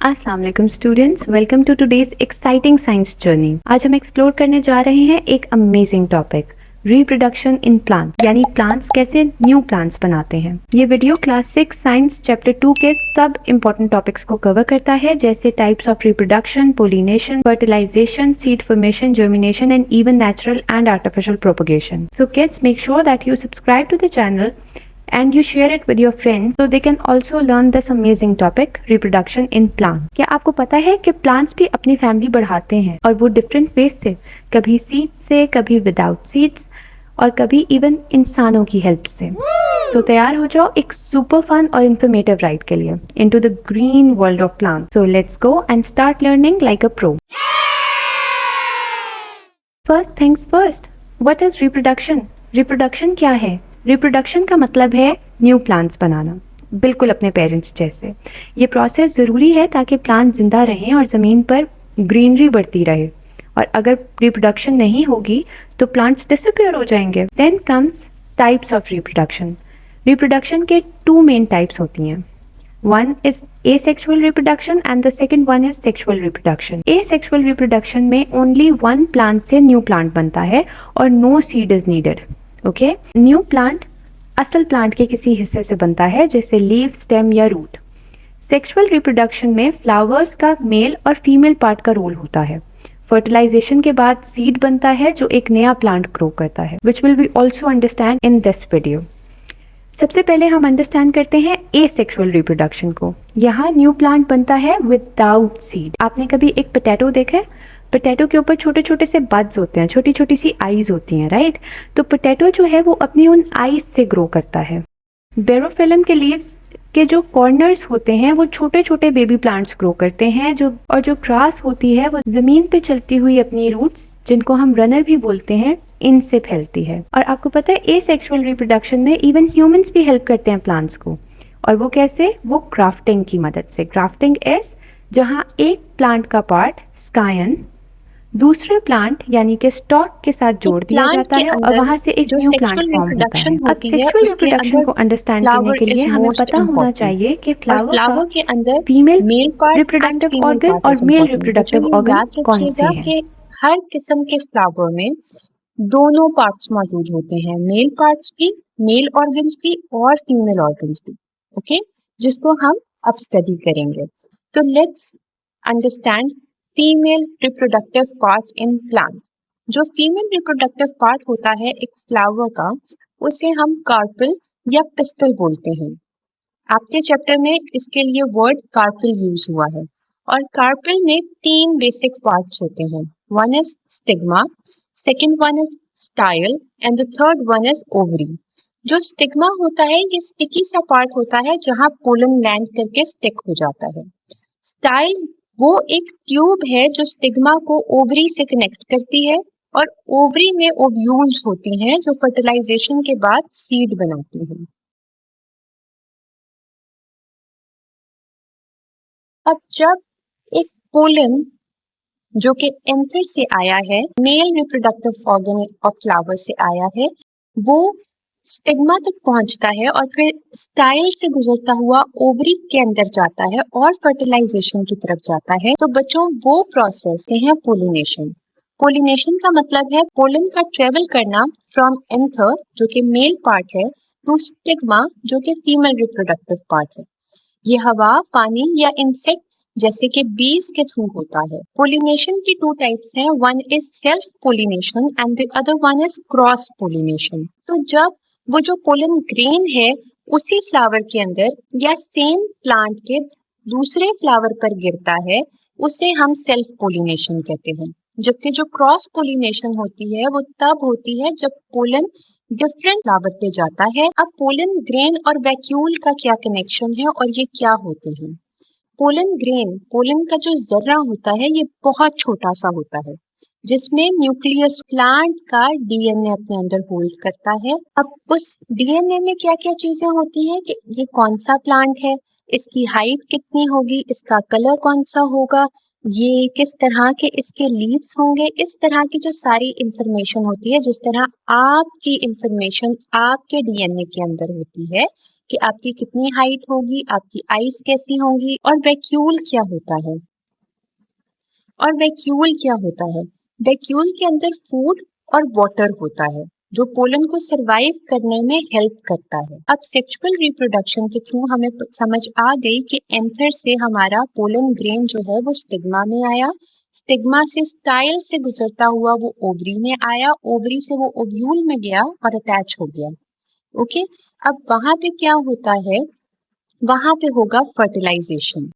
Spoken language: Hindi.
अस्सलाम वालेकुम students, welcome to today's exciting science journey. आज हम एक्सप्लोर करने जा रहे हैं एक amazing topic, reproduction in plant, यानी प्लांट्स कैसे न्यू प्लांट्स बनाते हैं। ये वीडियो क्लास 6 साइंस चैप्टर 2 के सब इम्पोर्टेंट टॉपिक्स को कवर करता है, जैसे types of reproduction, pollination, fertilisation, seed formation, germination and even natural and artificial propagation. So kids, make sure that you subscribe to the channel and you share it with your friends so they can also learn this amazing topic, reproduction in plant। क्या आपको पता है कि plants भी अपनी फैमिली बढ़ाते हैं और वो डिफरेंट वेज से, कभी सीड से, कभी विदाउट सीड्स और कभी इवन इंसानों की हेल्प से। तो तैयार हो जाओ एक सुपर फन और इंफॉर्मेटिव राइड के लिए into the green world of plant. So let's go and start learning like a pro. First things first, what is reproduction? Reproduction क्या है? रिप्रोडक्शन का मतलब है न्यू प्लांट्स बनाना, बिल्कुल अपने पेरेंट्स जैसे। ये प्रोसेस ज़रूरी है ताकि प्लांट जिंदा रहें और ज़मीन पर ग्रीनरी बढ़ती रहे, और अगर रिप्रोडक्शन नहीं होगी तो प्लांट्स डिसअपीयर हो जाएंगे। Then comes types of reproduction. Reproduction के 2 मेन टाइप्स होती हैं। One is asexual reproduction and the second one is sexual reproduction. Asexual reproduction में only one plant से new plant बनता है और no seed is needed. Okay, new plant असल प्लांट के किसी हिस्से से बनता है, जैसे लीफ, स्टेम या रूट। सेक्सुअल रिप्रोडक्शन में फ्लावर्स का मेल और फीमेल पार्ट का रोल होता है। फर्टिलाइजेशन के बाद सीड बनता है जो एक नया प्लांट ग्रो करता है, which will be also understand in this video. सबसे पहले हम अंडरस्टैंड करते हैं एसेक्सुअल रिप्रोडक्शन को। यहाँ न्यू प्लांट बनता है विदाउट सीड। आपने कभी एक पोटैटो देखा है? पोटैटो के ऊपर छोटे छोटे से बड्स होते हैं, छोटी छोटी सी आईज होती हैं, राइट? तो पोटैटो जो है वो अपनी उन आईज से ग्रो करता है। बेरोफिलम के लीव्स के जो कॉर्नर्स होते हैं वो छोटे छोटे बेबी प्लांट्स ग्रो करते हैं, जो ग्रास होती है वो जमीन पे चलती हुई अपनी रूट्स, जिनको हम रनर भी बोलते हैं, इनसे फैलती है। और आपको पता है एसेक्सुअल रिप्रोडक्शन में इवन ह्यूमंस भी हेल्प करते हैं प्लांट्स को। और वो कैसे? वो ग्राफ्टिंग की मदद से। ग्राफ्टिंग इज जहाँ एक प्लांट का पार्ट स्कायन दूसरे प्लांट यानी कि स्टॉक के साथ जोड़ दिया जाता है और वहां से एक न्यू प्लांट फॉर्म होता है। अब सेक्सुअल रिप्रोडक्शन को अंडरस्टैंड करने के लिए हमें पता होना चाहिए कि फ्लावर के अंदर फीमेल रिप्रोडक्टिव ऑर्गन और मेल रिप्रोडक्टिव ऑर्गन कौन से हैं। हर किस्म के फ्लावर में दोनों पार्ट्स मौजूद होते हैं, मेल पार्ट्स भी, मेल ऑर्गन्स भी और फीमेल ऑर्गन्स भी। ओके, जिसको हम अब स्टडी करेंगे। तो let's understand female reproductive part in plant. जो फीमेल रिप्रोडक्टिव पार्ट होता है एक फ्लावर का, उसे हम कार्पेल या पिस्टल बोलते हैं। आपके चैप्टर में इसके लिए वर्ड कार्पेल यूज हुआ है। और कार्पेल में 3 बेसिक पार्ट्स होते हैं। One is stigma, second one is style and the third one is ovary. जो स्टिग्मा होता है ये स्टिकी सा पार्ट होता है जहां पोलन लैंड करके स्टिक हो जाता है। स्टाइल वो एक ट्यूब है जो स्टिग्मा को ओवरी से कनेक्ट करती है, और ओवरी में ओव्यूल्स होती हैं जो फर्टिलाइजेशन के बाद सीड बनाती हैं। अब जब एक पोलन जो कि एंथर से आया है, male reproductive organ of flower से आया है, वो स्टिग्मा तक पहुंचता है और फिर स्टाइल से गुजरता हुआ ओवरी के अंदर जाता है और फर्टिलाइजेशन की तरफ जाता है। तो बच्चों, वो प्रोसेस है पोलिनेशन। पोलिनेशन का मतलब है पोलन का ट्रेवल करना फ्रॉम एंथर जो कि मेल पार्ट है टू स्टिग्मा जो कि फीमेल रिप्रोडक्टिव पार्ट है। ये हवा, पानी या इंसेक्ट जैसे कि बीज के थ्रू होता है। पोलिनेशन की 2 टाइप्स हैं, one is self pollination and the other one is cross pollination. तो जब वो जो पोलन ग्रेन है उसी फ्लावर के अंदर या सेम प्लांट के दूसरे फ्लावर पर गिरता है, उसे हम सेल्फ पोलिनेशन कहते हैं। जबकि जो क्रॉस पोलिनेशन होती है वो तब होती है जब पोलन डिफरेंट फ्लावर पे जाता है। अब पोलन ग्रेन और वैक्यूल का क्या कनेक्शन है और ये क्या होते हैं? पोलन ग्रेन, पोलन का जो जर्रा होता है ये बहुत छोटा सा होता है, जिसमें न्यूक्लियस प्लांट का डीएनए अपने अंदर होल्ड करता है। अब उस डीएनए में क्या क्या चीजें होती हैं कि ये कौन सा प्लांट है, इसकी हाइट कितनी होगी, इसका कलर कौन सा होगा, ये किस तरह के इसके लीव्स होंगे, इस तरह की जो सारी इंफॉर्मेशन होती है, जिस तरह आपकी इंफॉर्मेशन आपके डीएनए के अंदर होती है, कि आपकी कितनी हाइट होगी, आपकी आईज कैसी होंगी, और वैक्यूल क्या होता है। और वैक्यूल क्या होता है? वैक्यूल के अंदर फूड और वाटर होता है जो पोलन को सरवाइव करने में हेल्प करता है। अब सेक्सुअल रिप्रोडक्शन के थ्रू हमें समझ आ गई कि एंथर से हमारा पोलन ग्रेन जो है वो स्टिग्मा में आया, स्टिग्मा से स्टाइल से गुजरता हुआ वो ओवरी में आया, ओवरी से वो ओव्यूल में गया और अटैच हो गया। ओके, अब वहां पे क्या होता है? वहां पे होगा फर्टिलाइजेशन।